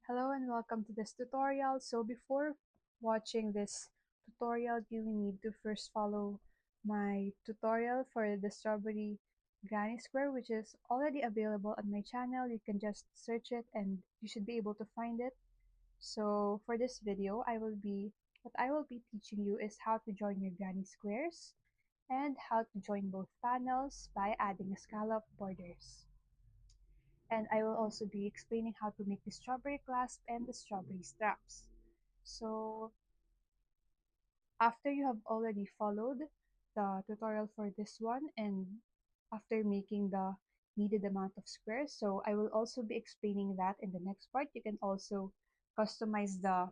Hello and welcome to this tutorial. So before watching this tutorial, you need to first follow my tutorial for the strawberry granny square, which is already available on my channel. You can just search it and you should be able to find it. So for this video, what I will be teaching you is how to join your granny squares and how to join both panels by adding a scallop borders. And I will also be explaining how to make the strawberry clasp and the strawberry straps. So after you have already followed the tutorial for this one and after making the needed amount of squares, so I will also be explaining that in the next part. You can also customize the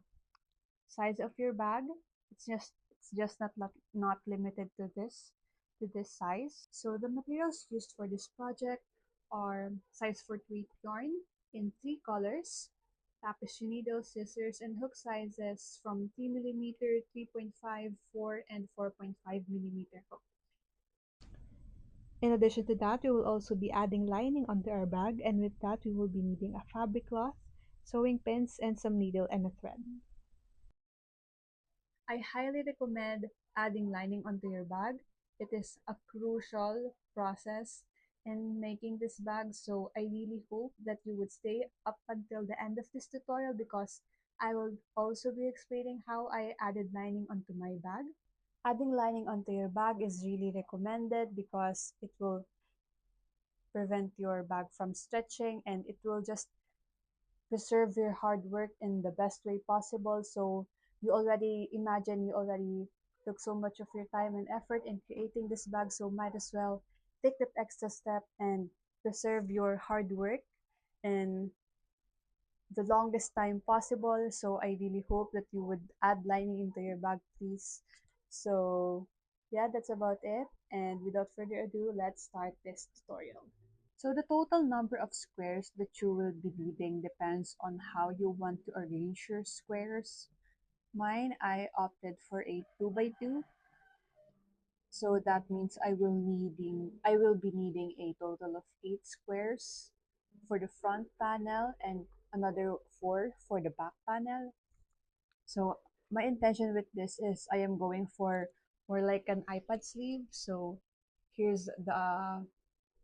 size of your bag. It's just not limited to this size. So the materials used for this project are size 48 yarn in 3 colors, tapestry needles, scissors, and hook sizes from 3 mm, 3.5, 4, and 4.5 mm hook. In addition to that, we will also be adding lining onto our bag, and with that we will be needing a fabric cloth, sewing pins, and some needle and a thread. I highly recommend adding lining onto your bag. It is a crucial process in making this bag, so I really hope that you would stay up until the end of this tutorial because I will also be explaining how I added lining onto my bag. Adding lining onto your bag is really recommended because it will prevent your bag from stretching and it will just preserve your hard work in the best way possible. So you already took so much of your time and effort in creating this bag, so might as well take that extra step and preserve your hard work in the longest time possible. So I really hope that you would add lining into your bag, please. So yeah, that's about it. And without further ado, let's start this tutorial. So the total number of squares that you will be needing depends on how you want to arrange your squares. Mine, I opted for a 2 by 2. So that means I will be needing a total of 8 squares for the front panel and another 4 for the back panel. So my intention with this is I am going for more like an iPad sleeve. So here's the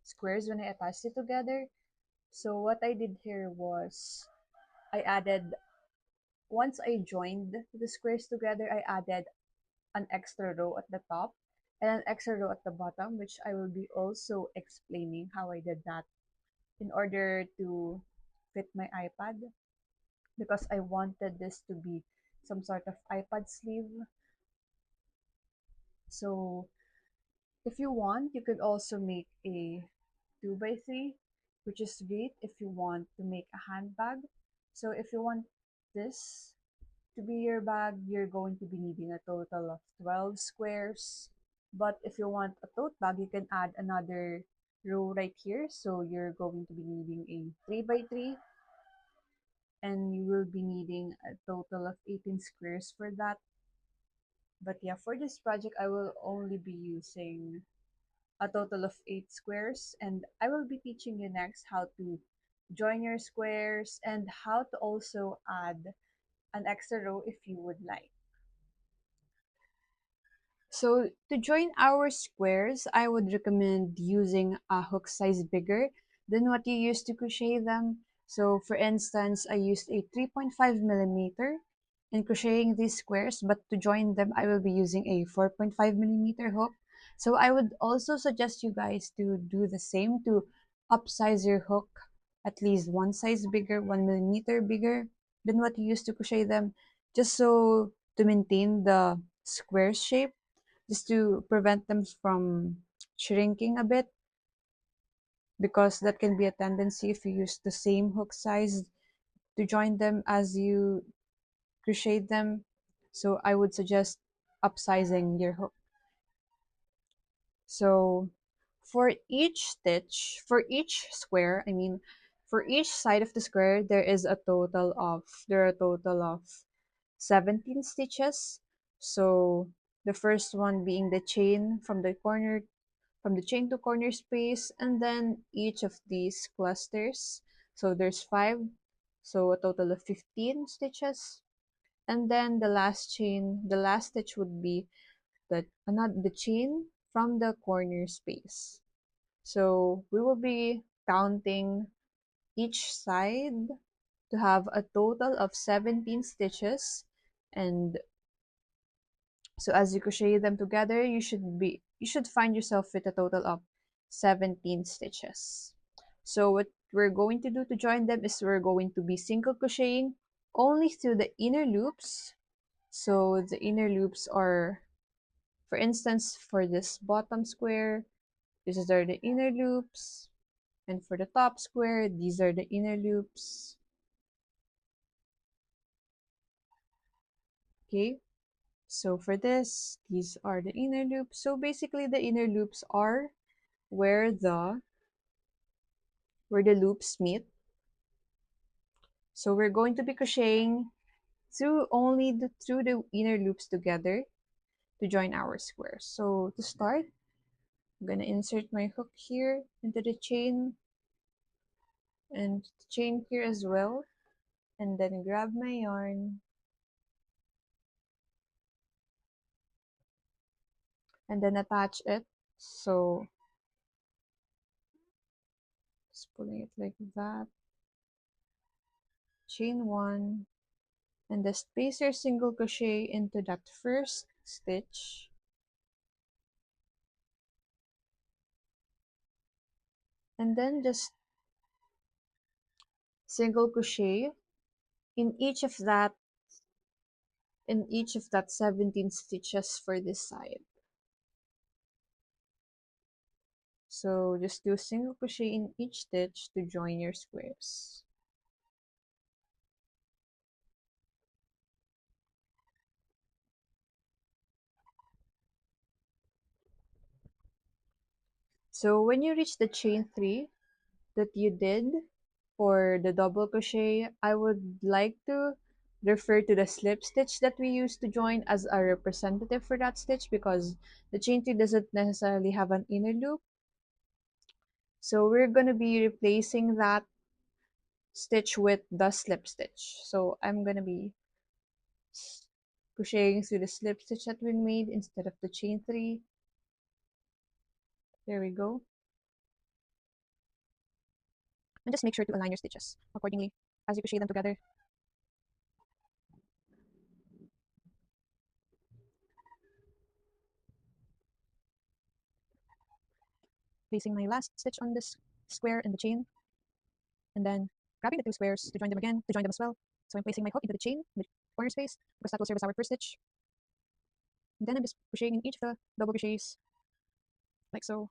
squares when I attached it together. So what I did here was I added, once I joined the squares together, I added an extra row at the top and an extra row at the bottom, which I will be also explaining how I did that in order to fit my iPad because I wanted this to be some sort of iPad sleeve. So if you want, you could also make a 2 by 3, which is great if you want to make a handbag. So if you want this to be your bag, you're going to be needing a total of 12 squares. But if you want a tote bag, you can add another row right here. So you're going to be needing a 3 by 3 and you will be needing a total of 18 squares for that. But yeah, for this project, I will only be using a total of 8 squares, and I will be teaching you next how to join your squares and how to also add an extra row if you would like. So to join our squares, I would recommend using a hook size bigger than what you use to crochet them. So for instance, I used a 3.5 mm in crocheting these squares, but to join them, I will be using a 4.5 mm hook. So I would also suggest you guys to do the same, to upsize your hook at least one size bigger, 1 mm bigger than what you used to crochet them, just so to maintain the square shape, just to prevent them from shrinking a bit, because that can be a tendency if you use the same hook size to join them as you crochet them. So I would suggest upsizing your hook. So for each square, for each side of the square, there are a total of 17 stitches. So the first one being the chain from the chain to corner space, and then each of these clusters. So there's 5. So a total of 15 stitches. And then the last stitch would be the chain from the corner space. So we will be counting each side to have a total of 17 stitches. And so as you crochet them together, you should find yourself with a total of 17 stitches. So what we're going to do to join them is we're going to be single crocheting only through the inner loops. So the inner loops are, for instance, for this bottom square, these are the inner loops. And for the top square, these are the inner loops. Okay, so for this, these are the inner loops. So basically the inner loops are where the loops meet. So we're going to be crocheting through the inner loops together to join our squares. So to start, I'm gonna insert my hook here into the chain and chain here as well, and then grab my yarn and then attach it. So just pulling it like that, chain one, and the spacer single crochet into that first stitch, and then just single crochet in each of that 17 stitches for this side. So just do single crochet in each stitch to join your squares. So when you reach the chain 3 that you did for the double crochet, I would like to refer to the slip stitch that we used to join as a representative for that stitch, because the chain 3 doesn't necessarily have an inner loop. So we're going to be replacing that stitch with the slip stitch. So I'm going to be crocheting through the slip stitch that we made instead of the chain 3. There we go. And just make sure to align your stitches accordingly as you crochet them together. Placing my last stitch on this square in the chain, and then grabbing the two squares to join them again, to join them as well. So I'm placing my hook into the chain, the corner space, because that will serve as our first stitch. And then I'm just crocheting in each of the double crochets, like so.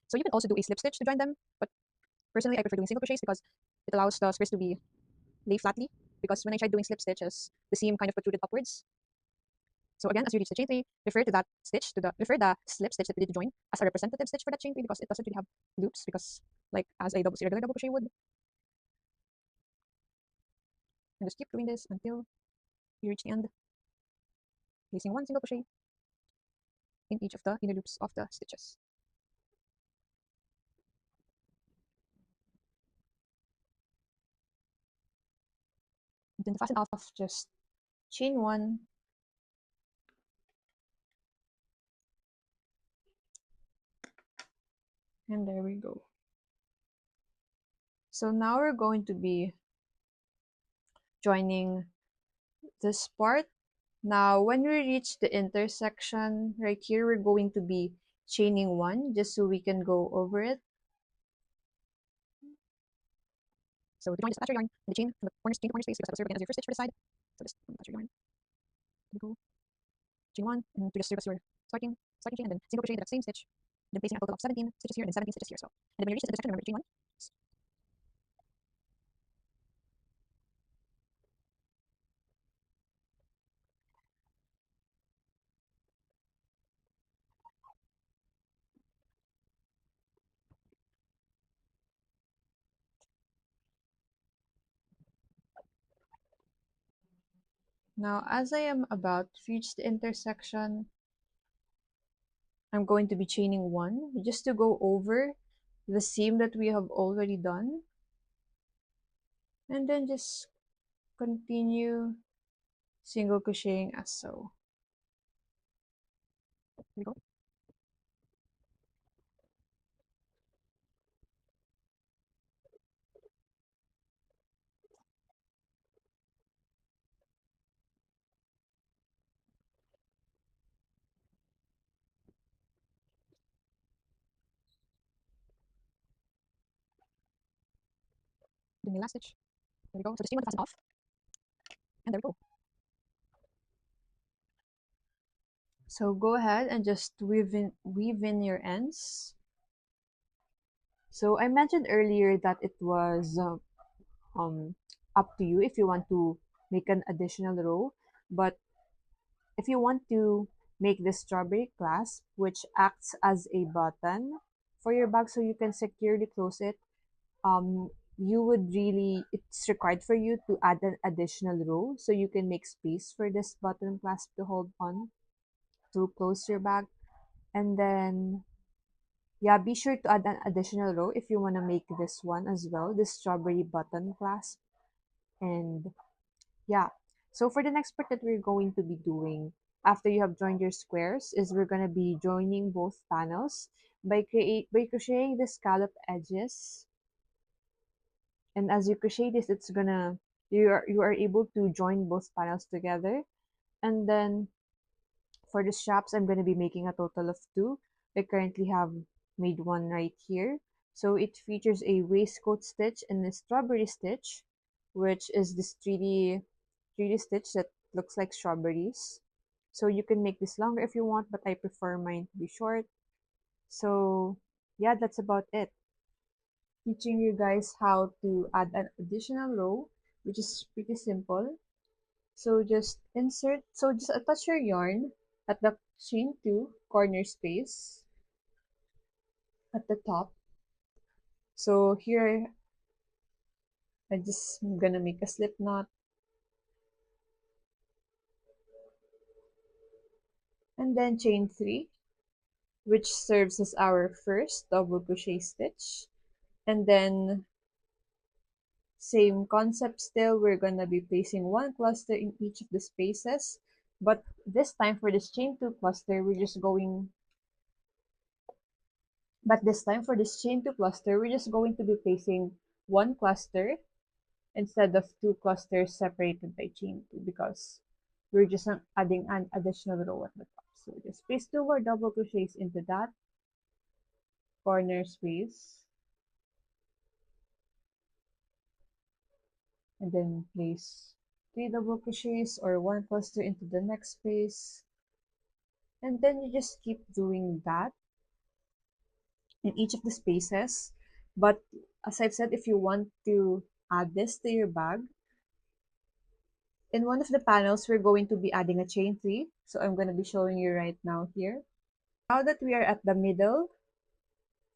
So you can also do a slip stitch to join them, but personally I prefer doing single crochets because it allows the squares to be lay flatly. Because when I tried doing slip stitches, the seam kind of protruded upwards. So again, as you reach the chain 3, refer the slip stitch that we did to join as a representative stitch for that chain 3, because it doesn't really have loops, because like as a regular double crochet would. And just keep doing this until you reach the end, placing one single crochet in each of the inner loops of the stitches. And then to fasten off, just chain one, and there we go. So now we're going to be joining this part. Now when we reach the intersection right here, we're going to be chaining one just so we can go over it. So to join, just attach your yarn in the chain from the corner chain to corner space, because that will serve again as your first stitch for the side. So just attach your yarn. There we go. Chain one, and to just serve as your starting chain, and then single crochet into that same stitch. Then placing a total of 17 stitches here and then 17 stitches here as well. And then when you reach the intersection, remember to chain one. Now, as I am about to reach the intersection, I'm going to be chaining one just to go over the seam that we have already done. And then just continue single crocheting as so. Here we go. Do my last stitch. There we go. So the seam will fasten off. And there we go. So go ahead and just weave in your ends. So I mentioned earlier that it was um, up to you if you want to make an additional row. But if you want to make the strawberry clasp, which acts as a button for your bag so you can securely close it, you would really, it's required for you to add an additional row so you can make space for this button clasp to hold on to close your bag. And then, yeah, be sure to add an additional row if you want to make this one as well, this strawberry button clasp. And yeah, so for the next part that we're going to be doing after you have joined your squares is we're going to be joining both panels by crocheting the scallop edges. And as you crochet this, it's gonna you are able to join both panels together. And then for the straps, I'm gonna be making a total of two. I currently have made one right here. So it features a waistcoat stitch and a strawberry stitch, which is this 3D stitch that looks like strawberries. So you can make this longer if you want, but I prefer mine to be short. So yeah, that's about it. Teaching you guys how to add an additional row, which is pretty simple. So just attach your yarn at the chain 2 corner space at the top. So here I just gonna make a slip knot and then chain 3, which serves as our first double crochet stitch. And then same concept still, we're gonna be placing one cluster in each of the spaces. But this time for this chain 2 cluster, we're just going to be placing one cluster instead of two clusters separated by chain 2 because we're just adding an additional row at the top. So just place 2 more double crochets into that corner space and then place 3 double crochets or one cluster into the next space. And then you just keep doing that in each of the spaces. But as I've said, if you want to add this to your bag, in one of the panels, we're going to be adding a chain 3. So I'm going to be showing you right now here. Now that we are at the middle,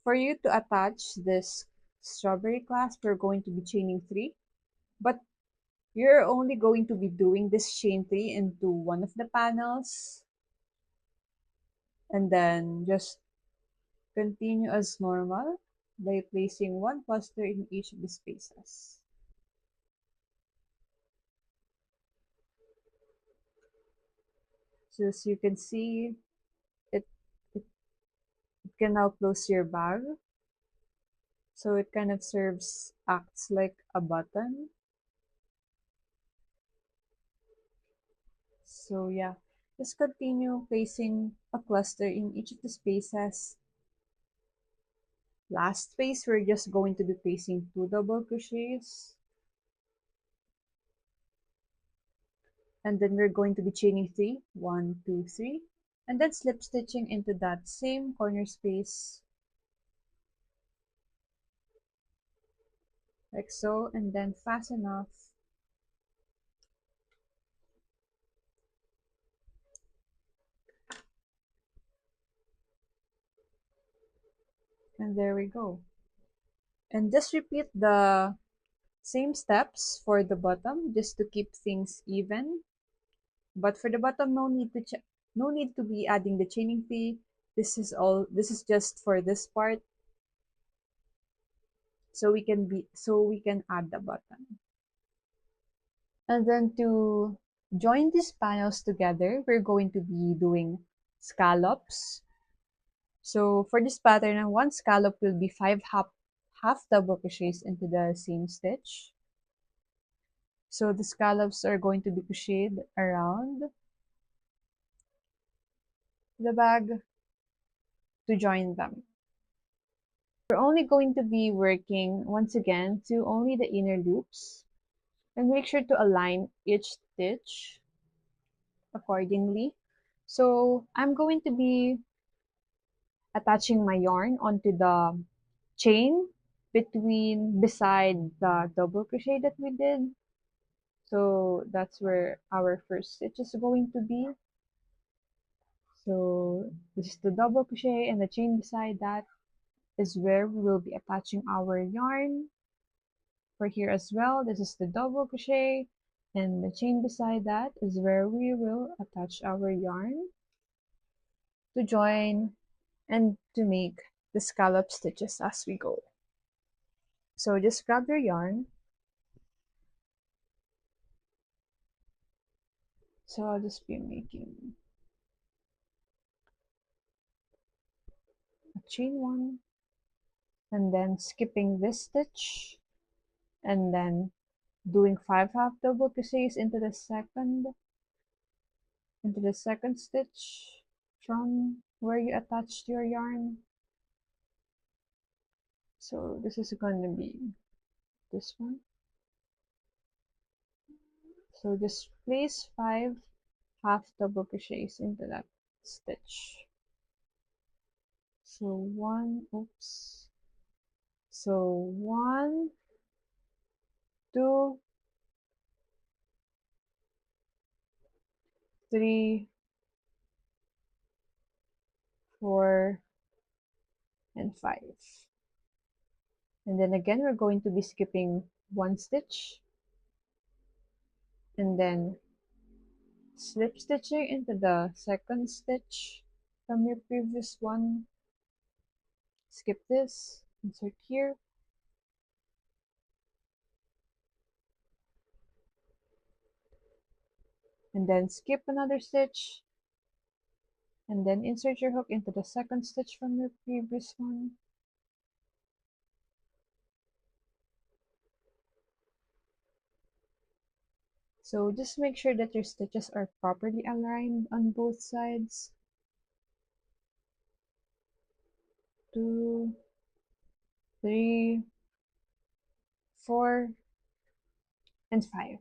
for you to attach this strawberry clasp, we're going to be chaining 3. But you're only going to be doing this chain 3 into one of the panels. And then just continue as normal by placing one cluster in each of the spaces. So as you can see, it, it can now close your bag. So it kind of acts like a button. So yeah, just continue placing a cluster in each of the spaces. Last space, we're just going to be placing 2 double crochets. And then we're going to be chaining 3. 1, 2, 3. And then slip stitching into that same corner space. Like so. And then fasten off. And there we go. And just repeat the same steps for the bottom just to keep things even. But for the bottom, no need to be adding the chaining fee. This is just for this part so we can add the button. And then to join these panels together, we're going to be doing scallops. So for this pattern, one scallop will be half double crochets into the same stitch. So the scallops are going to be crocheted around the bag to join them. We're only going to be working once again to only the inner loops, and make sure to align each stitch accordingly. So I'm going to be attaching my yarn onto the chain beside the double crochet that we did. So that's where our first stitch is going to be. So this is the double crochet, and the chain beside that is where we will be attaching our yarn. For here as well, this is the double crochet, and the chain beside that is where we will attach our yarn to join and to make the scallop stitches as we go. So just grab your yarn. So I'll just be making a chain one, and then skipping this stitch, and then doing 5 half double crochets into the second stitch from where you attached your yarn. So this is going to be this one. So just place 5 half double crochets into that stitch. So oops. So 1, 2, 3, 4, and 5. And then again, we're going to be skipping 1 stitch, and then slip stitching into the second stitch from your previous one. Skip this, insert here, and then skip another stitch, and then insert your hook into the second stitch from your previous one. So just make sure that your stitches are properly aligned on both sides. 2, 3, 4, and 5.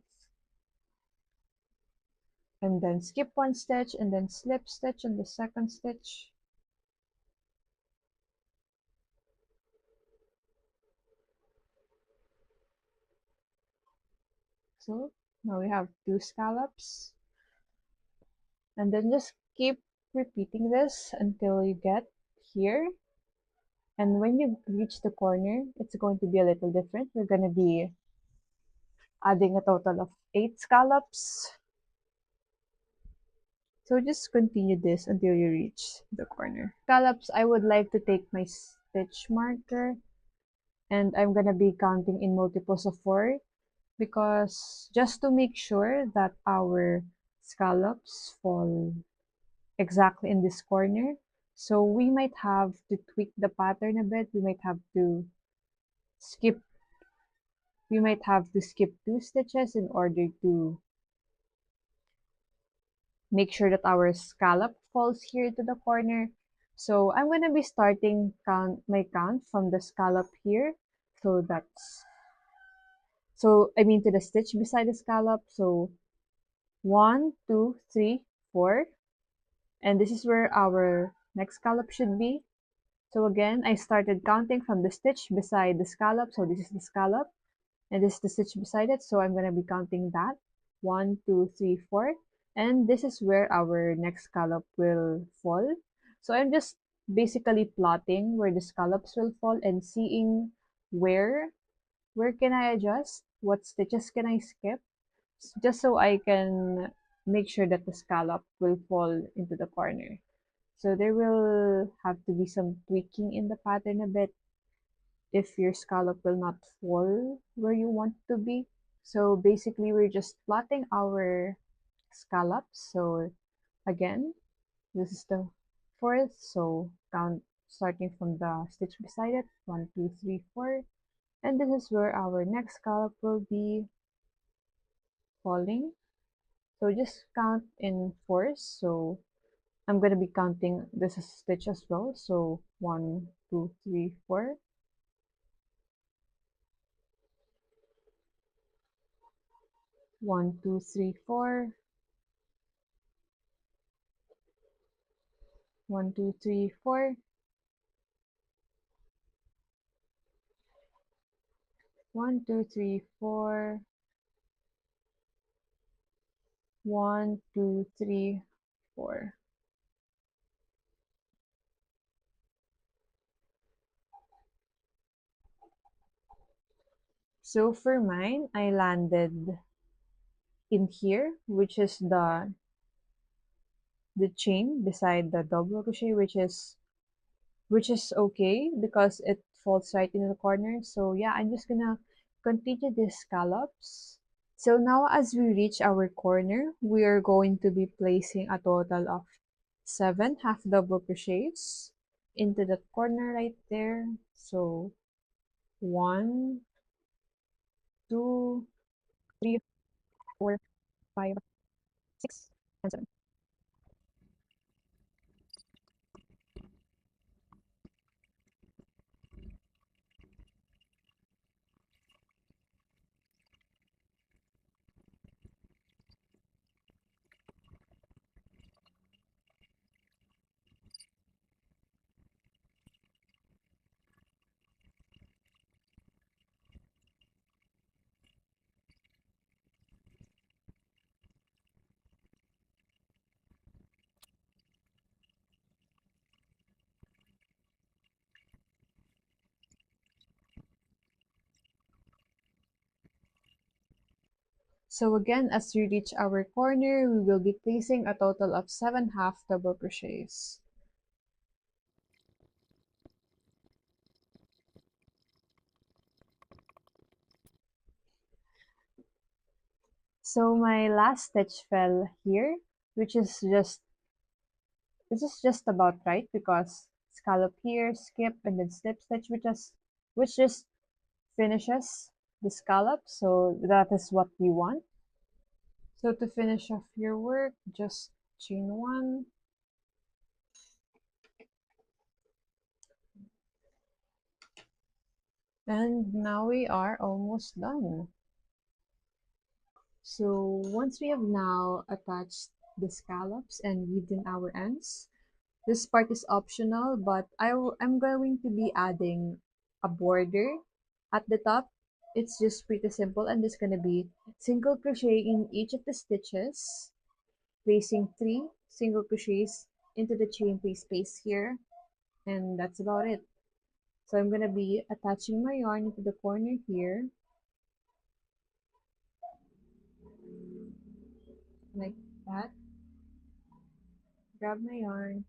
And then skip 1 stitch, and then slip stitch in the second stitch. So now we have 2 scallops. And then just keep repeating this until you get here. And when you reach the corner, it's going to be a little different. We're going to be adding a total of 8 scallops. So just continue this until you reach the corner. Scallops, I would like to take my stitch marker, and I'm going to be counting in multiples of 4, because just to make sure that our scallops fall exactly in this corner. So we might have to tweak the pattern a bit. Skip we might have to skip 2 stitches in order to make sure that our scallop falls here to the corner. So I'm going to be starting my count from the scallop here. I mean to the stitch beside the scallop. So 1, 2, 3, 4. And this is where our next scallop should be. So again, I started counting from the stitch beside the scallop. So this is the scallop, and this is the stitch beside it. So I'm going to be counting that. 1, 2, 3, 4. And this is where our next scallop will fall. So I'm just basically plotting where the scallops will fall and seeing where can I adjust, what stitches can I skip, just so I can make sure that the scallop will fall into the corner. So there will have to be some tweaking in the pattern a bit if your scallop will not fall where you want to be. So basically, we're just plotting our scallops. So again, this is the fourth. So count starting from the stitch beside it. 1, 2, 3, 4. And this is where our next scallop will be falling. So just count in fours. So I'm going to be counting this stitch as well. So 1, 2, 3, 4. 1, 2, 3, 4. 1, 2, 3, 4. 1, 2, 3, 4. 1, 2, 3, 4. So for mine, I landed in here, which is the chain beside the double crochet, which is okay because it falls right in the corner. So yeah, I'm just gonna continue these scallops. So now as we reach our corner, we are going to be placing a total of 7 half double crochets into the corner right there. So 1, 2, 3, 4, 5, 6, and 7. So again, as we reach our corner, we will be placing a total of 7 half double crochets. So my last stitch fell here, which is just this is just about right because scallop here, skip, and then slip stitch, which just finishes the scallop. So that is what we want. So to finish off your work, just chain 1, and now we are almost done. So once we have now attached the scallops and weaved in our ends, this part is optional, but I'm going to be adding a border at the top. It's just pretty simple. I'm just going to be single crochet in each of the stitches, placing 3 single crochets into the chain free space here, and that's about it. So I'm going to be attaching my yarn into the corner here, like that. Grab my yarn,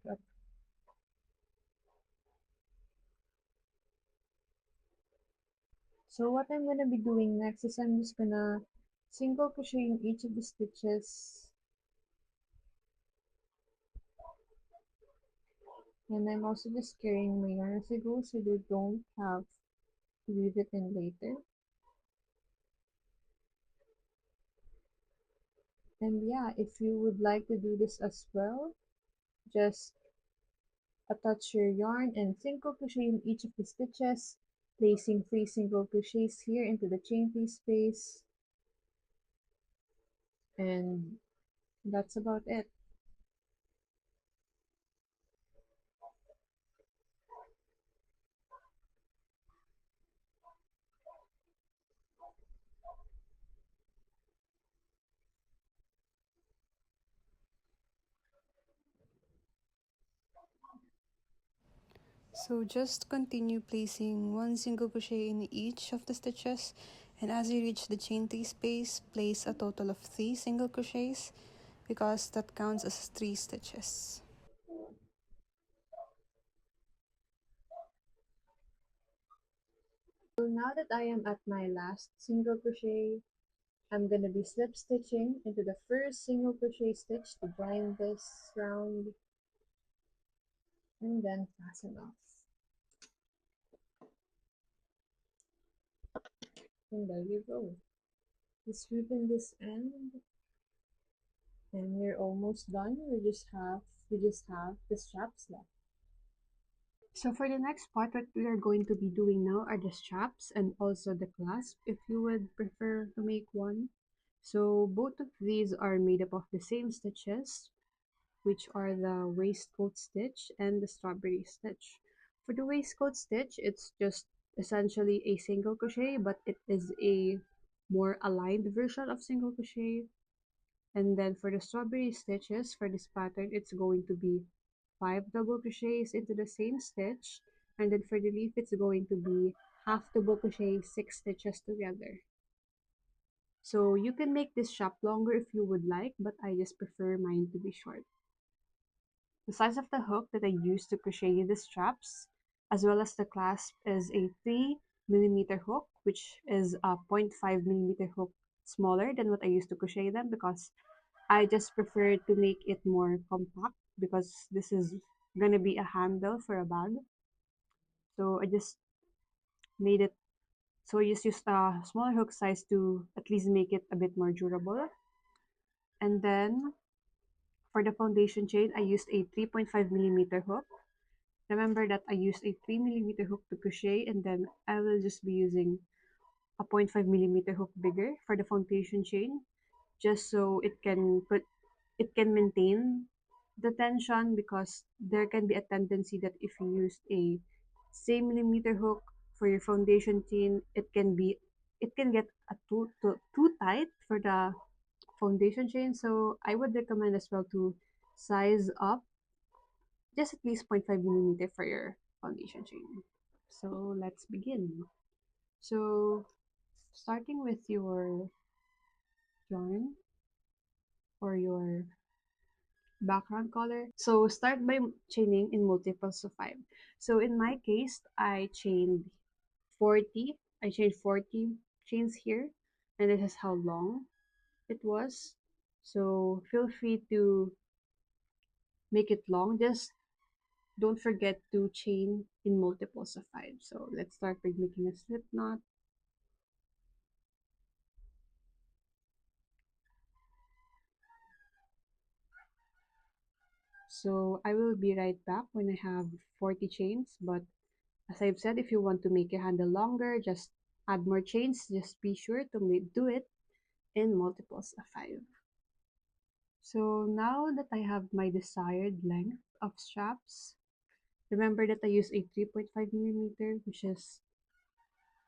so what I'm gonna be doing next is I'm just gonna single crochet in each of the stitches, and I'm also just carrying my yarn as I go so they don't have to weave it in later. And yeah, if you would like to do this as well, just attach your yarn and single crochet in each of the stitches, placing 3 single crochets here into the chain free space, and that's about it. So just continue placing one single crochet in each of the stitches, and as you reach the chain 3 space, place a total of 3 single crochets because that counts as 3 stitches. So now that I am at my last single crochet, I'm gonna be slip stitching into the first single crochet stitch to bind this round and then fasten off. And there you go. Just sweeping this end and we're almost done. We just have the straps left. So for the next part, what we are going to be doing now are the straps and also the clasp, if you would prefer to make one. So both of these are made up of the same stitches, which are the waistcoat stitch and the strawberry stitch. For the waistcoat stitch, it's just essentially a single crochet, but it is a more aligned version of single crochet. And then for the strawberry stitches, for this pattern, it's going to be 5 double crochets into the same stitch. And then for the leaf, it's going to be half double crochet, 6 stitches together. So you can make this strap longer if you would like, but I just prefer mine to be short. The size of the hook that I use to crochet the straps, as well as the clasp, is a 3 millimeter hook, which is a 0.5 millimeter hook smaller than what I used to crochet them because I just prefer to make it more compact because this is gonna be a handle for a bag. So I just made it, so I just used a smaller hook size to at least make it a bit more durable. And then for the foundation chain, I used a 3.5 millimeter hook. Remember that I used a 3 millimeter hook to crochet, and then I will just be using a 0.5 millimeter hook bigger for the foundation chain, just so it can maintain the tension, because there can be a tendency that if you use a same millimeter hook for your foundation chain, it can get too tight for the foundation chain. So I would recommend as well to size up just at least 0.5 millimeter for your foundation chain. So let's begin. So starting with your yarn or your background color. So start by chaining in multiples of 5. So in my case, I chained 40. I chained 40 chains here, and this is how long it was. So feel free to make it long. Just don't forget to chain in multiples of 5. So let's start by making a slip knot. So I will be right back when I have 40 chains, but as I've said, if you want to make your handle longer, just add more chains. Just be sure to do it in multiples of 5. So now that I have my desired length of straps, remember that I use a 3.5 millimeter, which is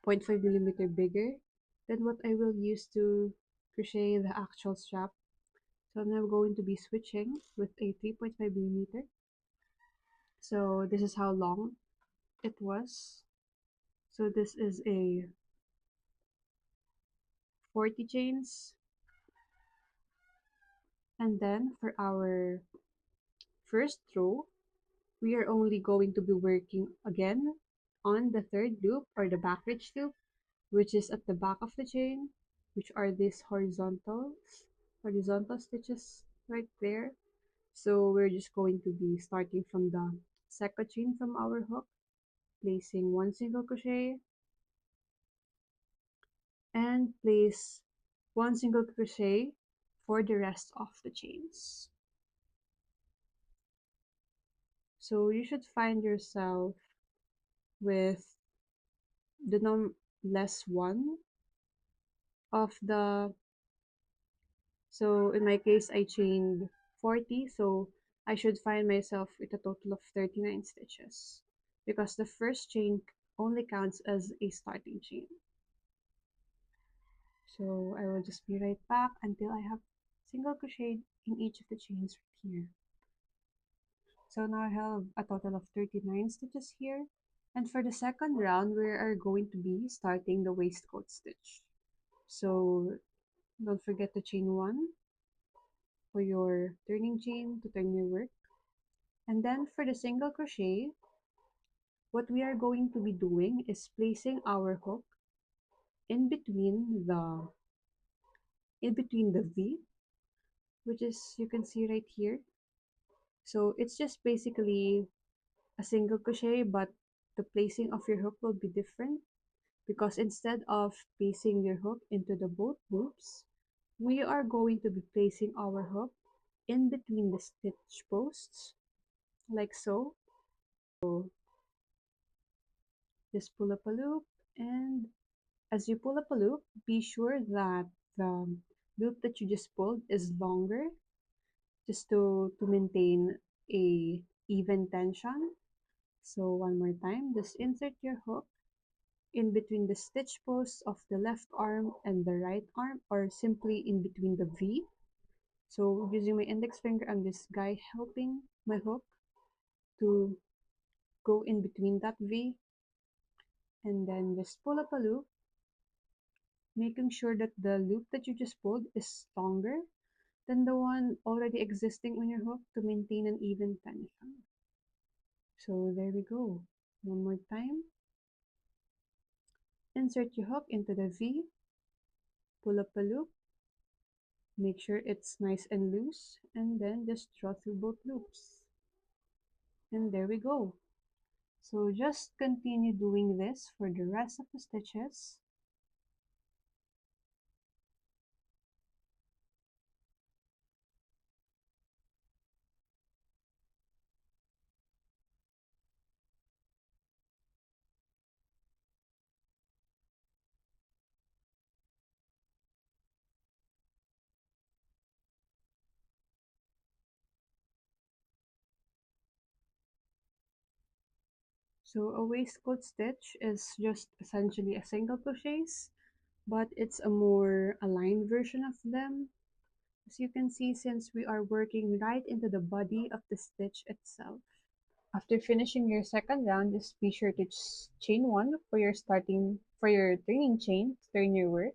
0.5 millimeter bigger than what I will use to crochet the actual strap. So I'm now going to be switching with a 3.5 millimeter. So this is how long it was. So this is a 40 chains. And then for our first row, we are only going to be working again on the third loop or the back ridge loop, which is at the back of the chain, which are these horizontal stitches right there. So we're just going to be starting from the second chain from our hook, placing one single crochet, and place one single crochet for the rest of the chains. So you should find yourself with the less one of the, so in my case I chained 40, so I should find myself with a total of 39 stitches because the first chain only counts as a starting chain. So I will just be right back until I have single crochet in each of the chains right here. So now I have a total of 39 stitches here. And for the second round, we are going to be starting the waistcoat stitch. So don't forget to chain 1 for your turning chain to turn your work. And then for the single crochet, what we are going to be doing is placing our hook in between the in between the V, which is you can see right here. So it's just basically a single crochet, but the placing of your hook will be different because instead of placing your hook into the both loops, we are going to be placing our hook in between the stitch posts like so. So just pull up a loop, and as you pull up a loop, be sure that the loop that you just pulled is longer just to maintain a even tension. So one more time, just insert your hook in between the stitch posts of the left arm and the right arm, or simply in between the V. So using my index finger, I'm just helping my hook to go in between that V, and then just pull up a loop, making sure that the loop that you just pulled is longer than the one already existing on your hook to maintain an even tension. So there we go. One more time. Insert your hook into the V, pull up a loop, make sure it's nice and loose, and then just draw through both loops. And there we go. So just continue doing this for the rest of the stitches. So a waistcoat stitch is just essentially a single crochets, but it's a more aligned version of them. As you can see, since we are working right into the body of the stitch itself. After finishing your second round, just be sure to chain one for your turning chain to turn your work.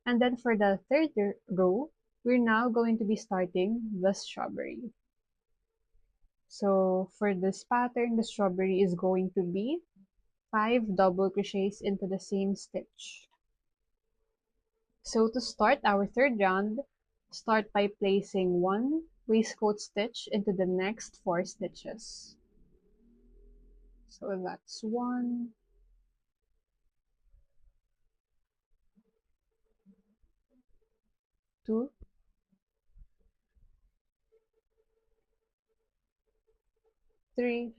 And then for the third row, we're now going to be starting the strawberry. So for this pattern, the strawberry is going to be 5 double crochets into the same stitch. So to start our third round, start by placing one waistcoat stitch into the next 4 stitches. So that's 1, 2, 3,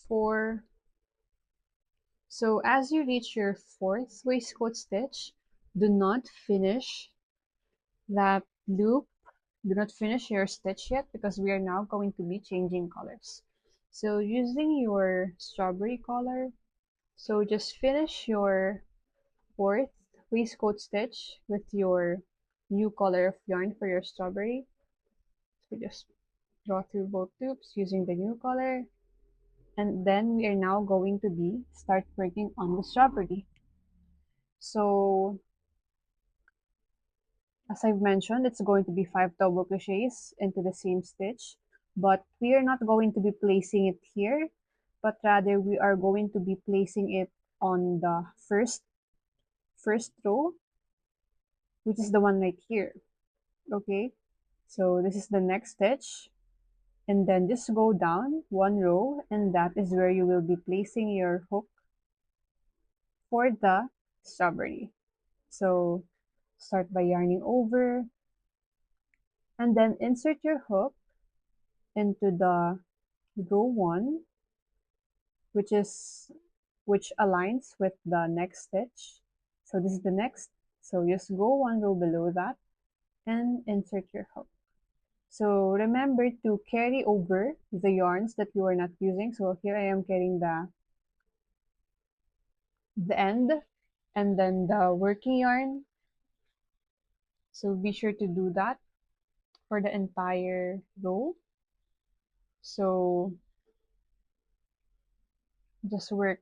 4. So as you reach your 4th waistcoat stitch, do not finish that loop. Do not finish your stitch yet because we are now going to be changing colors. So using your strawberry color, so just finish your 4th waistcoat stitch with your new color of yarn for your strawberry. So just draw through both loops using the new color. And then we are now going to be start working on the strawberry. So as I've mentioned, it's going to be 5 double crochets into the same stitch, but we are not going to be placing it here, but rather we are going to be placing it on the first row, which is the one right here. Okay, so this is the next stitch, and then just go down one row, and that is where you will be placing your hook for the strawberry. So start by yarning over, and then insert your hook into the row 1, which aligns with the next stitch. So this is the next. So just go one row below that and insert your hook. So remember to carry over the yarns that you are not using. So here I am carrying the end and then the working yarn. So be sure to do that for the entire row. So just work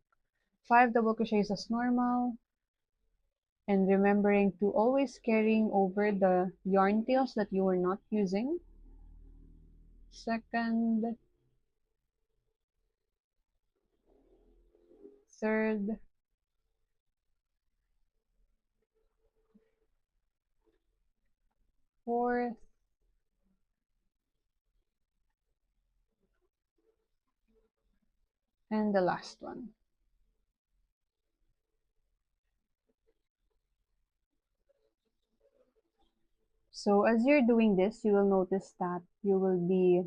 5 double crochets as normal, and remembering to always carrying over the yarn tails that you are not using. Second, third, fourth, and the last one. So as you're doing this, you will notice that you will be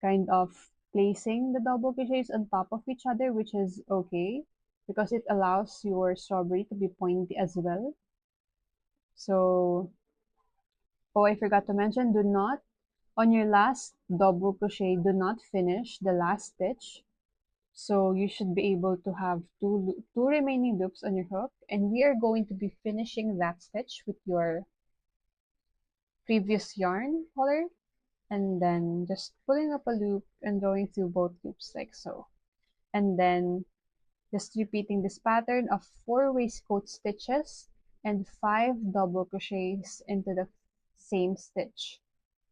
kind of placing the double crochets on top of each other, which is okay because it allows your strawberry to be pointy as well. So, oh, I forgot to mention, do not, on your last double crochet, do not finish the last stitch. So you should be able to have two remaining loops on your hook, and we are going to be finishing that stitch with your previous yarn color, and then just pulling up a loop and going through both loops like so. And then just repeating this pattern of 4 waistcoat stitches and 5 double crochets into the same stitch.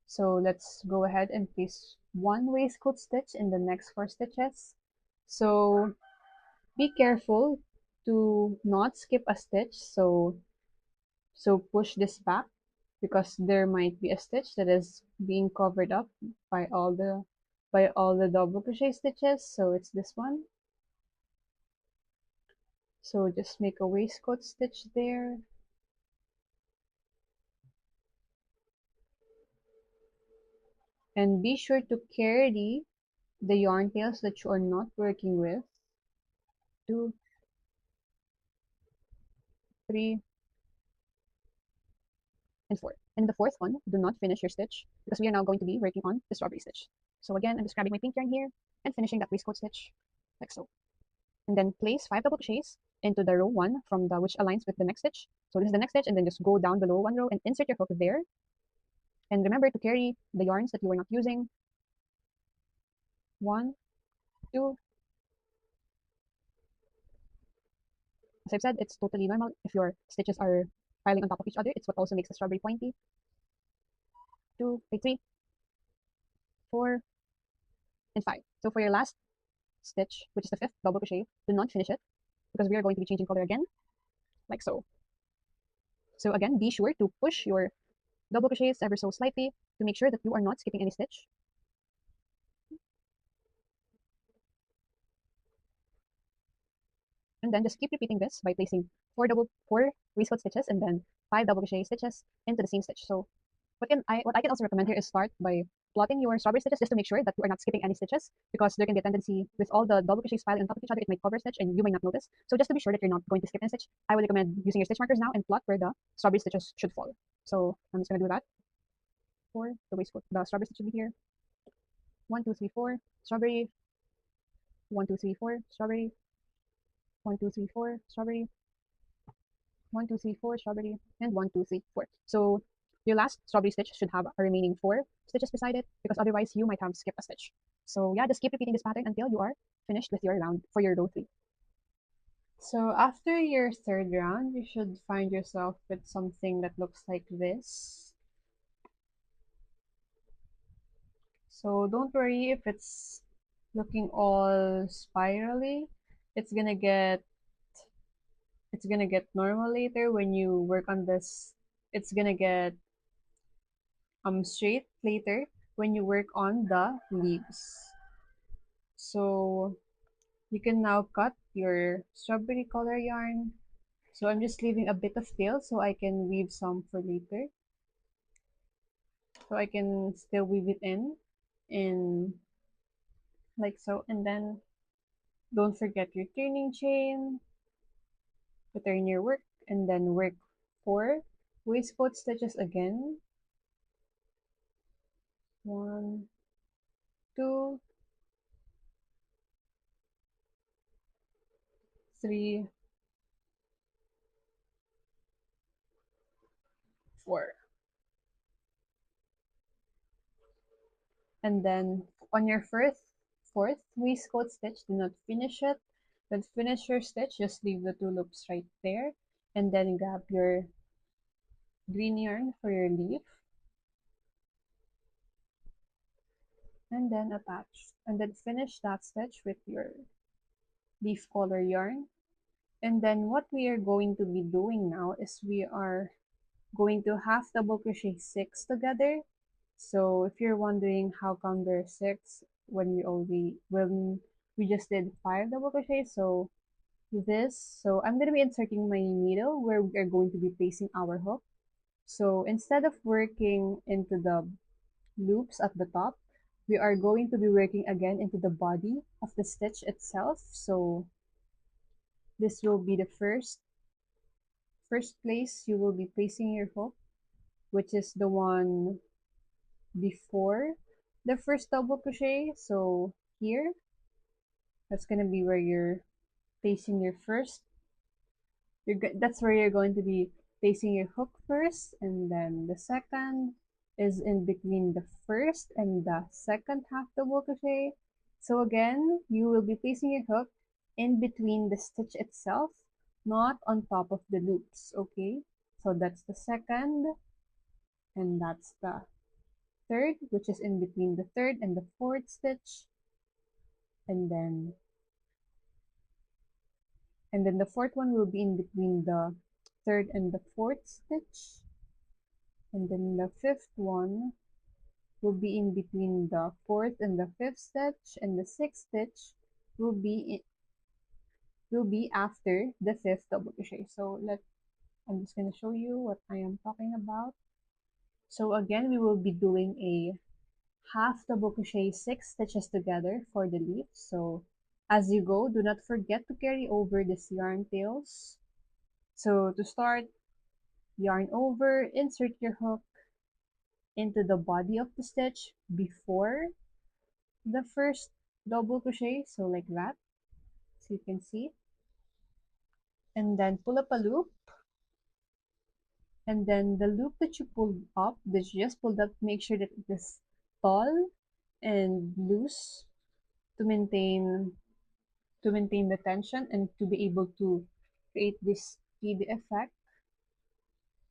So let's go ahead and place 1 waistcoat stitch in the next 4 stitches. So be careful to not skip a stitch. So push this back because there might be a stitch that is being covered up by all the double crochet stitches. So it's this one. So just make a waistcoat stitch there. And be sure to carry the yarn tails that you are not working with. 2, 3, and 4. And the fourth one, do not finish your stitch because we are now going to be working on the strawberry stitch. So again, I'm just grabbing my pink yarn here and finishing that waistcoat stitch like so. And then place 5 double crochets into the row 1 from the which aligns with the next stitch. So this is the next stitch, and then just go down below 1 row and insert your hook there. And remember to carry the yarns that you are not using. 1, 2. As I've said, it's totally normal if your stitches are piling on top of each other. It's what also makes the strawberry pointy. 2, 3, 4, and 5. So for your last stitch, which is the 5th double crochet, do not finish it because we are going to be changing color again, like so. So again, be sure to push your double crochets ever so slightly to make sure that you are not skipping any stitch. And then just keep repeating this by placing 4 waistcoat stitches and then 5 double crochet stitches into the same stitch. So what I can also recommend here is start by plotting your strawberry stitches just to make sure that you are not skipping any stitches because there can be a tendency with all the double crochets piling on top of each other, it might cover a stitch and you might not notice. So just to be sure that you're not going to skip any stitch, I would recommend using your stitch markers now and plot where the strawberry stitches should fall. So I'm just gonna do that for the waistcoat. The strawberry stitch should be here. 1, 2, 3, 4, strawberry. 1, 2, 3, 4, strawberry. 1, 2, 3, 4, strawberry. 1, 2, 3, 4, strawberry, and 1, 2, 3, 4. So your last strawberry stitch should have a remaining 4 stitches beside it because otherwise you might have skipped a stitch. So yeah, just keep repeating this pattern until you are finished with your round for your row 3. So after your third round, you should find yourself with something that looks like this. So don't worry if it's looking all spirally. It's gonna get it's gonna get normal later when you work on this. It's gonna get straight later when you work on the leaves. So you can now cut your strawberry color yarn. So I'm just leaving a bit of tail so I can weave some for later. So I can still weave it in like so. And then don't forget your turning chain to turn your work and then work 4 waistcoat stitches again. 1, 2, 3, 4. And then on your fourth waistcoat stitch, do not finish it. Then finish your stitch, just leave the 2 loops right there, and then grab your green yarn for your leaf, and then attach. And then finish that stitch with your leaf color yarn. And then what we are going to be doing now is we are going to half double crochet 6 together. So if you're wondering how come there's 6 when we just did 5 double crochet, so I'm going to be inserting my needle where we are going to be placing our hook. So instead of working into the loops at the top, we are going to be working again into the body of the stitch itself. So this will be the first place you will be placing your hook, which is the one before the first double crochet. So here, that's going to be where you're placing your first. That's where you're going to be placing your hook first, and then the second is in between the first and the second half double crochet. So again, you will be placing your hook in between the stitch itself, not on top of the loops, okay? So that's the second, and that's the third, which is in between the third and the fourth stitch, and then the fourth one will be in between the third and the fourth stitch, and then the fifth one will be in between the fourth and the fifth stitch, and the sixth stitch will be after the fifth double crochet. So I'm just going to show you what I am talking about. So again, we will be doing a half double crochet 6 stitches together for the leaf. So as you go, do not forget to carry over these yarn tails. So to start, yarn over, insert your hook into the body of the stitch before the first double crochet, so like that, so you can see, and then pull up a loop, and then the loop that you pulled up, that you just pulled up, make sure that it is tall and loose to maintain the tension and to be able to create this speed effect.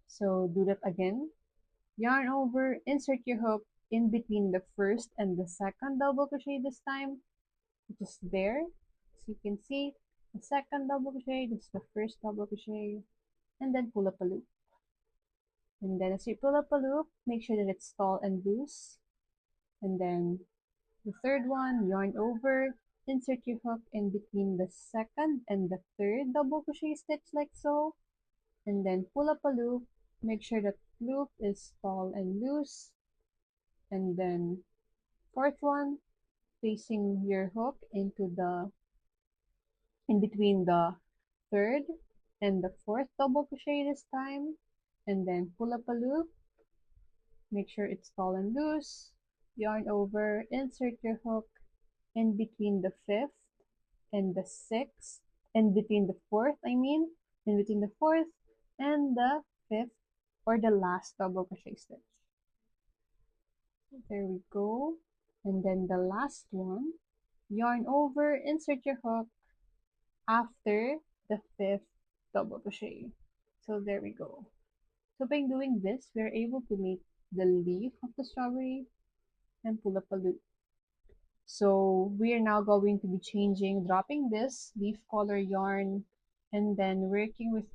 So do that again. Yarn over, insert your hook in between the first and the second double crochet this time, which is there. So you can see the second double crochet, this is the first double crochet, and then pull up a loop. And then as you pull up a loop, make sure that it's tall and loose. And then the third one, yarn over, insert your hook in between the second and the third double crochet stitch like so, and then pull up a loop, make sure that loop is tall and loose, and then fourth one, placing your hook in between the third and the fourth double crochet this time, and then pull up a loop, make sure it's tall and loose, yarn over, insert your hook in between the fifth and the sixth, and between the fourth, in between the fourth and the fifth, or the last double crochet stitch. There we go. And then the last one, yarn over, insert your hook after the fifth double crochet. So there we go. So by doing this, we're able to make the leaf of the strawberry and pull up a loop. So we are now going to be dropping this leaf color yarn, and then working with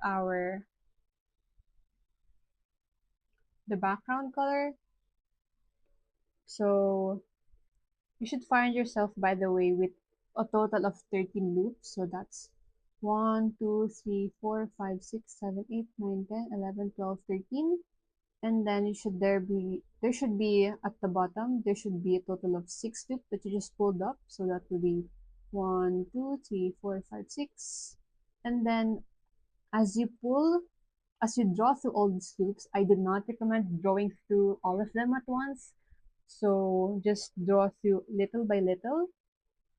the background color. So you should find yourself, by the way, with a total of 13 loops. So that's 1, 2, 3, 4, 5, 6, 7, 8, 9, 10, 11, 12, 13. And then there should be at the bottom, there should be a total of 6 loops that you just pulled up. So that will be 1, 2, 3, 4, 5, 6. And then as you draw through all these loops, I do not recommend drawing through all of them at once. So just draw through little by little,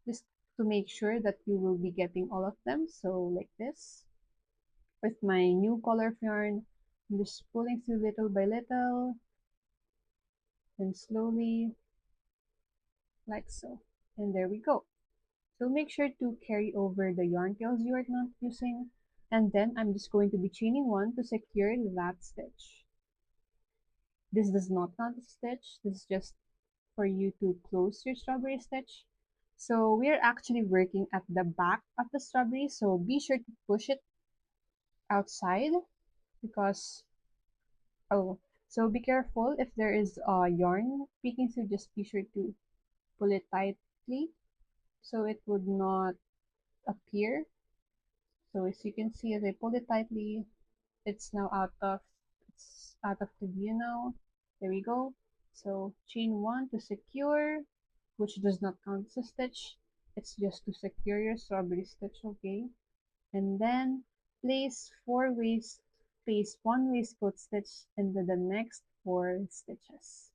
just to make sure that you will be getting all of them. So like this, with my new color of yarn, I'm just pulling through little by little and slowly, like so. And there we go. So make sure to carry over the yarn tails you are not using. And then I'm just going to be chaining one to secure that stitch. This does not count as a stitch. This is just for you to close your strawberry stitch. So we are actually working at the back of the strawberry, so be sure to push it outside, because Oh, so be careful if there is yarn peeking through, just be sure to pull it tightly so it would not appear. So as you can see, as I pulled it tightly, it's now out of the view now. There we go. So chain one to secure, which does not count as a stitch. It's just to secure your strawberry stitch, okay? And then place one waistcoat stitch into the next four stitches.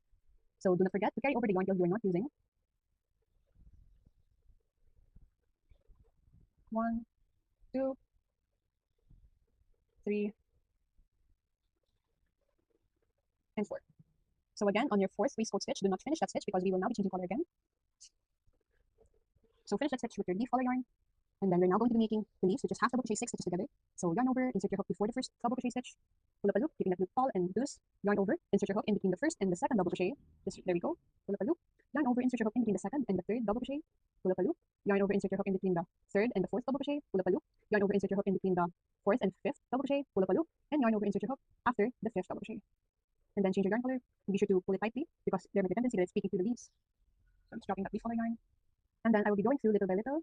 So do not forget to carry over the yarn till you are not using. One, two, three, and four. So again, on your fourth waistcoat stitch, do not finish that stitch because we will now be changing color again. So finish that stitch with your leaf color yarn. And then we're now going to be making the leaves, which is half double crochet 6 stitches together. So yarn over, insert your hook before the first double crochet stitch, pull up a loop, keeping that loop tall and loose, yarn over, insert your hook in between the first and the second double crochet. There we go, pull up a loop, yarn over, insert your hook in between the second and the third double crochet, pull up a loop, yarn over, insert your hook in between the third and the fourth double crochet, pull up a loop, yarn over, insert your hook in between the fourth and fifth double crochet, pull up a loop, and yarn over, insert your hook after the fifth double crochet. And then change your yarn color, and be sure to pull it tightly because there may be a tendency that it's peeking through the leaves. So I'm just dropping that leaf color yarn. And then I will be going through little by little.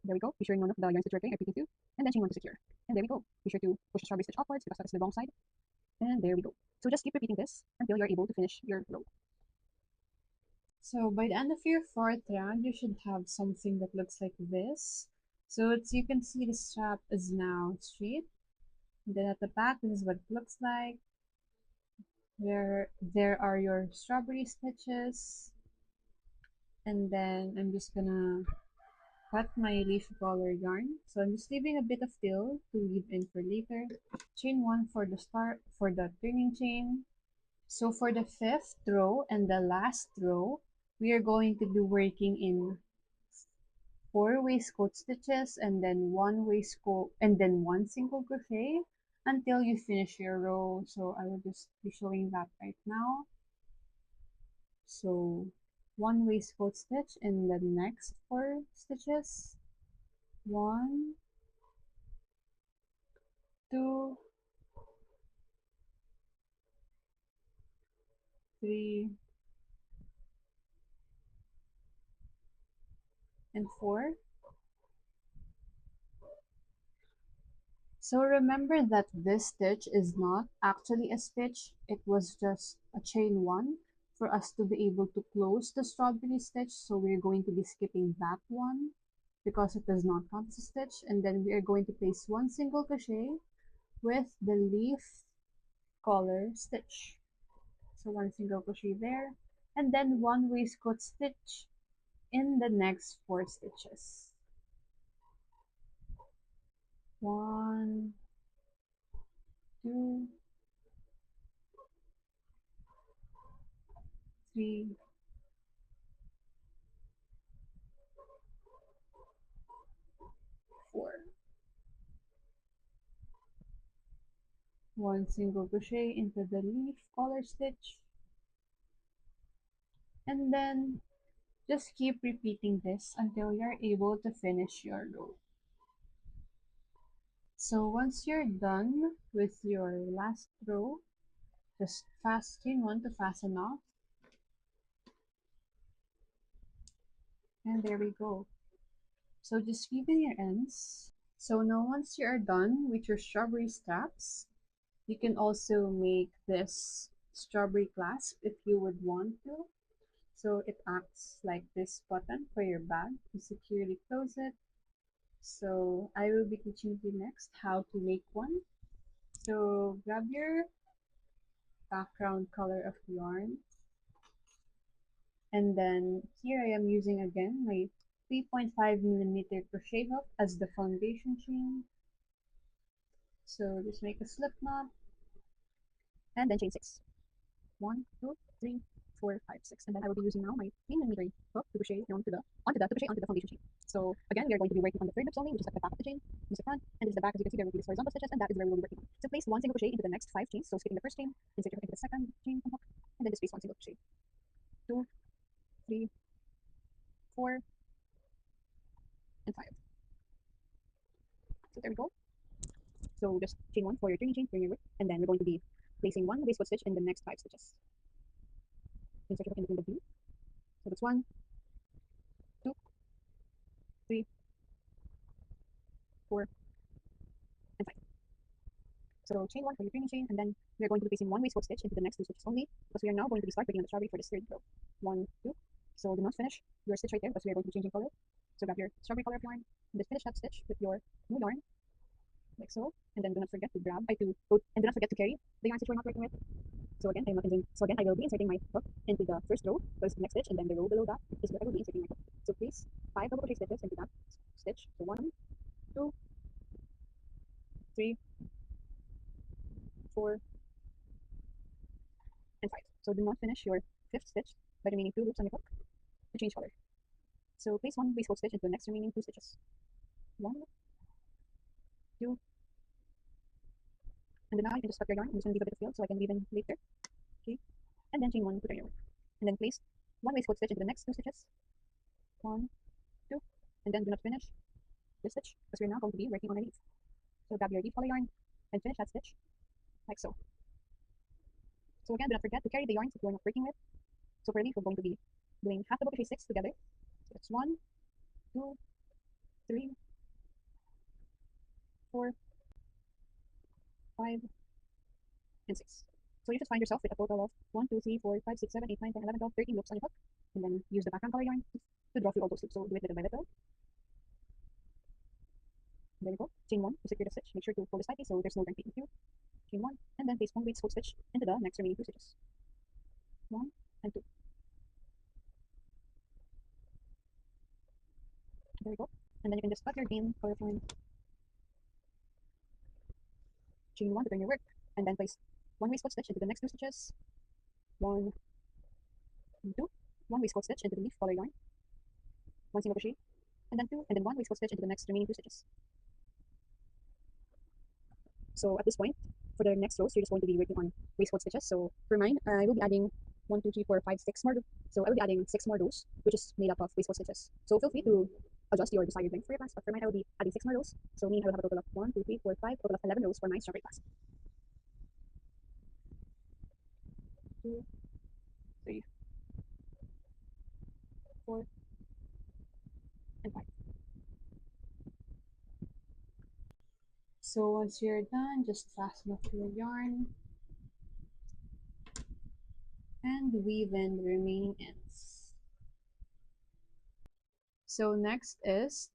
There we go. Be sure none of the yarns that you're doing are peeking through. And then chain one to secure. And there we go. Be sure to push the strawberry stitch upwards because that's the wrong side. And there we go. So just keep repeating this until you're able to finish your row. So by the end of your fourth round, you should have something that looks like this. So as you can see, the strap is now straight. And then at the back, this is what it looks like. There are your strawberry stitches. And then I'm just gonna cut my leaf color yarn. So I'm just leaving a bit of tail to leave in for later. Chain one for the start for the turning chain. So for the fifth row and the last row, we are going to be working in four waistcoat stitches and then one waistcoat and then one single crochet until you finish your row. So I will just be showing that right now. So one waistcoat stitch in the next four stitches. One, two, three, and four. So remember that this stitch is not actually a stitch, it was just a chain one for us to be able to close the strawberry stitch. So we're going to be skipping that one because it does not count as a stitch. And then we are going to place one single crochet with the leaf collar stitch. So one single crochet there, and then one waistcoat stitch in the next four stitches. One, two, three, four. One single crochet into the leaf collar stitch, and then just keep repeating this until you're able to finish your row. So once you're done with your last row, just chain one to fasten off, and there we go. So just weave in your ends. So now once you are done with your strawberry straps, you can also make this strawberry clasp if you would want to. So it acts like this button for your bag to securely close it. So I will be teaching you next how to make one. So grab your background color of yarn, and then here I am using again my 3.5mm crochet hook as the foundation chain. So just make a slip knot and then chain 6. 1, 2, 3, 4, 5, 6. And then I will be using now my 3mm hook to crochet onto the foundation chain. So again, we are going to be working on the third lips only, which is at the back of the chain. Use the front, and this is the back. As you can see, there will be these horizontal stitches, and that is where we will be working on. So place one single crochet into the next 5 chains. So skipping the first chain, insert your hook into the second chain hook, and then just place one single crochet. 2, 3, 4, and 5. So there we go. So just chain one for your turning chain for your work, and then we're going to be placing one waistcoat stitch in the next 5 stitches. Insert your hook in between the V. So that's 1, 2, 3, 4, and 5. So chain one for your turning chain, and then we're going to be placing one waistcoat stitch into the next 2 stitches only, because we are now going to be start breaking on the strawberry for this third row. 1, 2. So do not finish your stitch right there, because we are going to be changing color. So grab your strawberry color of yarn, and just finish that stitch with your new yarn, like so. And then do not forget to and do not forget to carry the yarns that you are not working with. So again, I will be inserting my hook into the first row, first next stitch, and then the row below that is where I will be inserting my hook. So place 5 double crochet stitches into that stitch. So 1, 2, 3, 4, and 5. So do not finish your fifth stitch by remaining 2 loops on your hook to change color. So place one waistcoat stitch into the next remaining 2 stitches. 1, 2, and then now you can just cut your yarn. I'm just going to leave a bit of field so I can weave in later. Okay, and then chain one to turn your work, and then place one waistcoat stitch into the next 2 stitches. 1, 2, and then do not finish this stitch because we're now going to be working on a leaf. So grab your deep color yarn and finish that stitch like so. So again, do not forget to carry the yarns that you're not working with. So for a leaf, we're going to be doing half double crochet 6 together. So that's 1, 2, 3, 4, 5, and 6. So you just find yourself with a total of 1, 2, 3, 4, 5, 6, 7, 8, 9, 10, 11, 12, 13 loops on your hook, and then use the background color yarn to draw through all those loops. So do it little by little. There we go. Chain one to secure the stitch. Make sure to fold it slightly so there's no darn peeking through. Chain one, and then place one waistcoat stitch into the next remaining 2 stitches. 1 and 2. There we go. And then you can just cut your green color line. Chain one to turn your work, and then place one waistcoat stitch into the next 2 stitches. 1 and 2. One waistcoat stitch into the leaf color yarn. One single crochet, and then 2, and then one waistcoat stitch into the next remaining 2 stitches. So at this point, for the next rows, you're just going to be working on waistcoat stitches. So for mine, I will be adding 1, 2, 3, 4, 5, 6 more. So I will be adding 6 more rows, which is made up of waistcoat stitches. So feel free to adjust your desired length for your class. But for mine, I will be adding 6 more rows. So meaning I will have a total of 1, 2, 3, 4, 5, total of 11 rows for my strawberry class. 2, 3, 4, and 5. So once you're done, just fasten off your yarn and weave in the remaining ends. So next is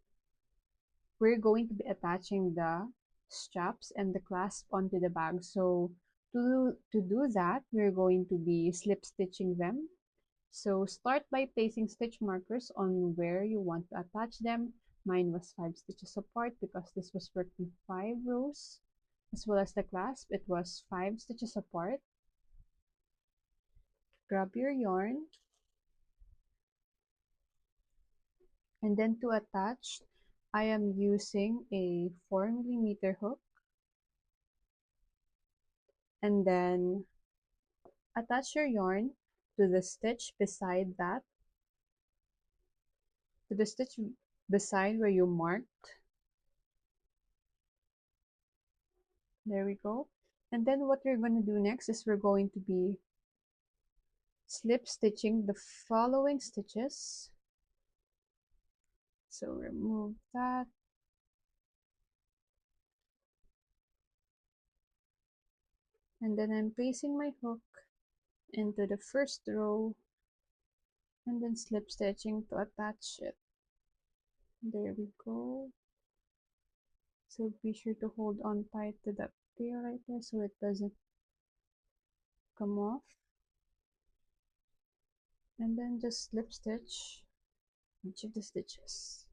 we're going to be attaching the straps and the clasp onto the bag. So to do that, we're going to be slip stitching them. So start by placing stitch markers on where you want to attach them. Mine was 5 stitches apart because this was worked in 5 rows. As well as the clasp, it was 5 stitches apart. Grab your yarn, and then to attach, I am using a 4mm hook, and then attach your yarn to the stitch beside that, to the stitch beside where you marked. There we go. And then what we're going to do next is we're going to be slip stitching the following stitches. So remove that. And then I'm placing my hook into the first row and then slip stitching to attach it. There we go. So be sure to hold on tight to that tail right there so it doesn't come off. And then just slip stitch each of the stitches.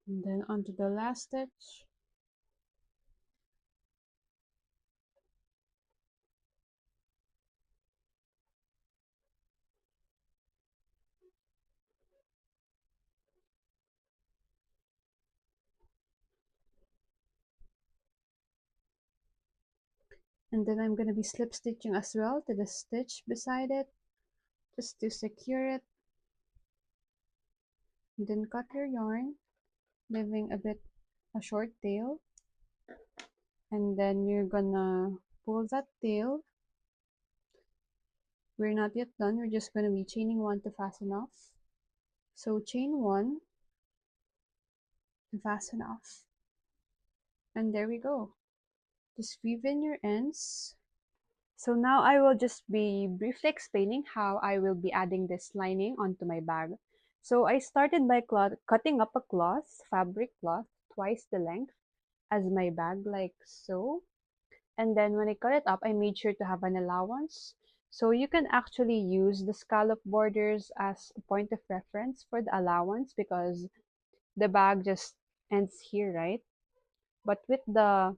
And then onto the last stitch. And then I'm going to be slip stitching as well to the stitch beside it, just to secure it. And then cut your yarn, leaving a short tail. And then you're gonna pull that tail. We're not yet done, we're just gonna be chaining one to fasten off. So chain one to fasten off. And there we go. Just weave in your ends. So now I will just be briefly explaining how I will be adding this lining onto my bag. So I started by cutting up a fabric cloth, twice the length as my bag, like so. And then when I cut it up, I made sure to have an allowance. So you can actually use the scallop borders as a point of reference for the allowance because the bag just ends here, right? But with the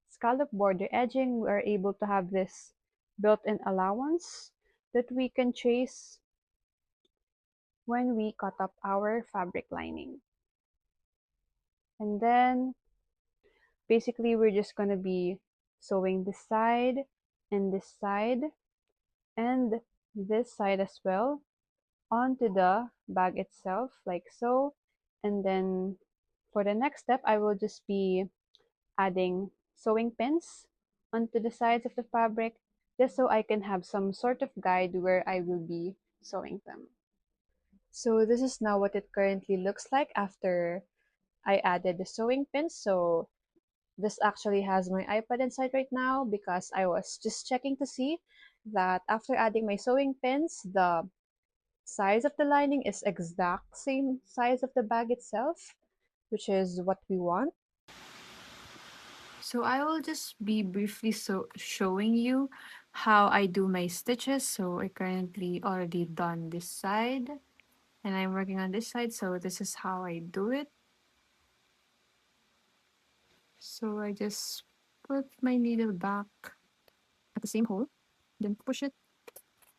scallop border edging, we're able to have this built-in allowance that we can trace when we cut up our fabric lining. And then basically we're just going to be sewing this side and this side and this side as well onto the bag itself, like so. And then for the next step, I will just be adding sewing pins onto the sides of the fabric just so I can have some sort of guide where I will be sewing them. So this is now what it currently looks like after I added the sewing pins. So this actually has my iPad inside right now because I was just checking to see that after adding my sewing pins, the size of the lining is exact same size of the bag itself, which is what we want. So I will just be briefly showing you how I do my stitches. So I currently already done this side and I'm working on this side. So this is how I do it. So I just put my needle back at the same hole, then push it.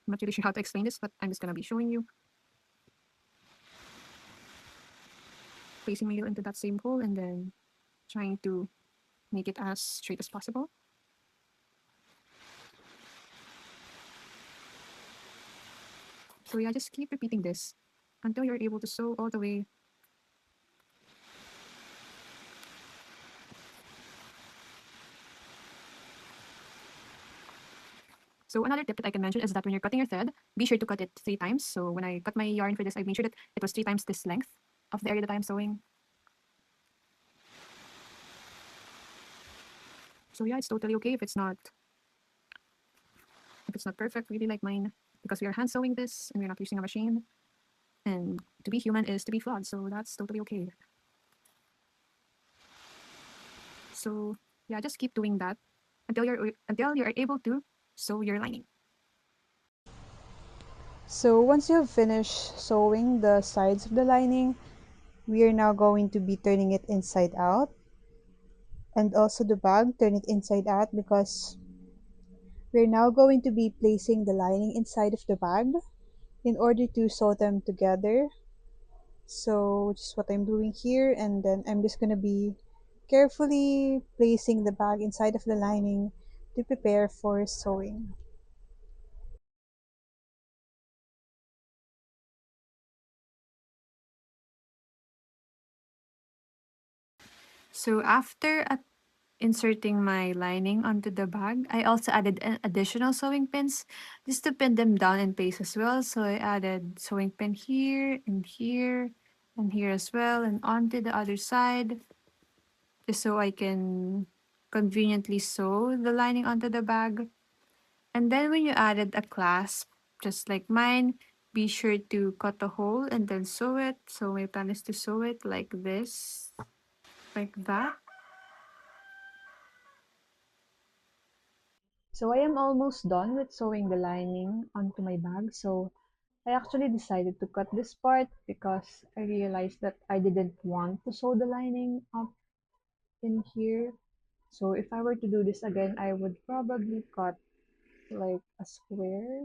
I'm not really sure how to explain this, but I'm just gonna be showing you. Placing my needle into that same hole and then trying to make it as straight as possible. So yeah, just keep repeating this until you're able to sew all the way. So another tip that I can mention is that when you're cutting your thread, be sure to cut it 3 times. So when I cut my yarn for this, I made sure that it was 3 times this length of the area that I'm sewing. So yeah, it's totally okay if it's not perfect, really like mine, because we are hand sewing this and we're not using a machine. And to be human is to be flawed, so that's totally okay. So yeah, just keep doing that until you're able to sew your lining. So once you have finished sewing the sides of the lining, we are now going to be turning it inside out. And also the bag, turn it inside out because we're now going to be placing the lining inside of the bag in order to sew them together. So which is what I'm doing here, and then I'm just going to be carefully placing the bag inside of the lining to prepare for sewing. So after inserting my lining onto the bag, I also added additional sewing pins just to pin them down in place as well. So I added sewing pin here and here as well and onto the other side just so I can conveniently sew the lining onto the bag. And then when you added a clasp, just like mine, be sure to cut a hole and then sew it. So my plan is to sew it like this, like that. So I am almost done with sewing the lining onto my bag. So I actually decided to cut this part because I realized that I didn't want to sew the lining up in here. So if I were to do this again, I would probably cut like a square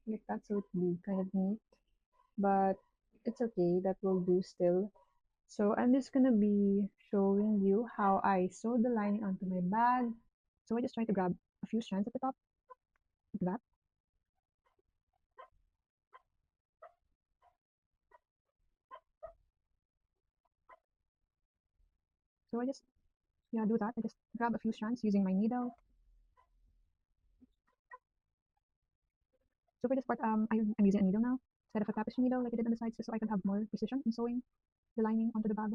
like that so it'd be kind of neat. But it's okay, that will do still. So I'm just gonna be showing you how I sew the lining onto my bag. So I just try to grab a few strands at the top, like that. So I just do that. I just grab a few strands using my needle. So for this part, I'm using a needle now instead of a tapestry needle like I did on the sides, just so I can have more precision in sewing the lining onto the bag.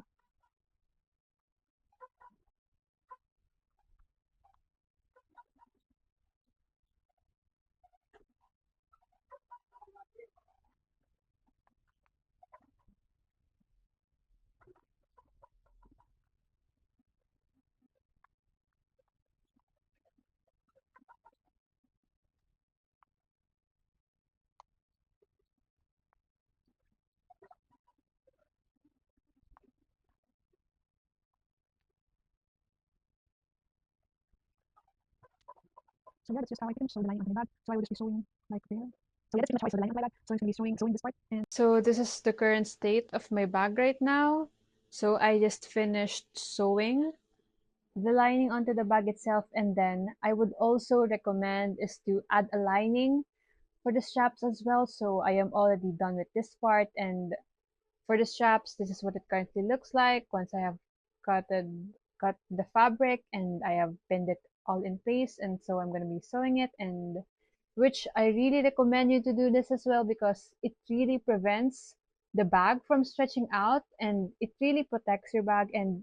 So yeah, that's just how I finish sew the lining onto my bag. So I will just be sewing like there. So yeah, that's pretty much how I sew the lining onto my bag. So I'm just gonna be sewing this part. And so this is the current state of my bag right now. So I just finished sewing the lining onto the bag itself, and then I would also recommend is to add a lining for the straps as well. So I am already done with this part, and for the straps, this is what it currently looks like once I have cut the fabric and I have pinned it all in place. And so I'm going to be sewing it, and which I really recommend you to do this as well because it really prevents the bag from stretching out, and it really protects your bag, and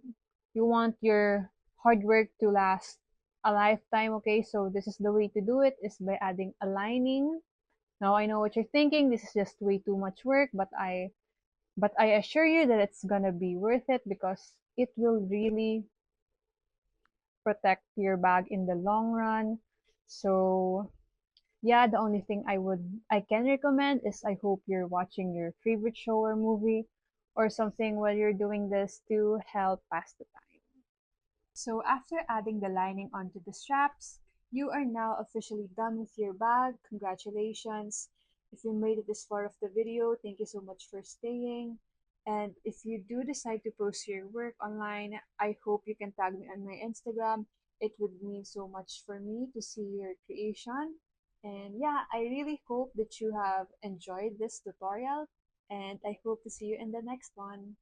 you want your hard work to last a lifetime. Okay, so this is the way to do it, is by adding a lining. Now I know what you're thinking, this is just way too much work, but I assure you that it's gonna be worth it because it will really protect your bag in the long run. So yeah, the only thing I can recommend is I hope you're watching your favorite show or movie or something while you're doing this to help pass the time. So after adding the lining onto the straps, you are now officially done with your bag. Congratulations. If you made it this far of the video, thank you so much for staying. And if you do decide to post your work online, I hope you can tag me on my Instagram. It would mean so much for me to see your creation. And yeah, I really hope that you have enjoyed this tutorial, and I hope to see you in the next one.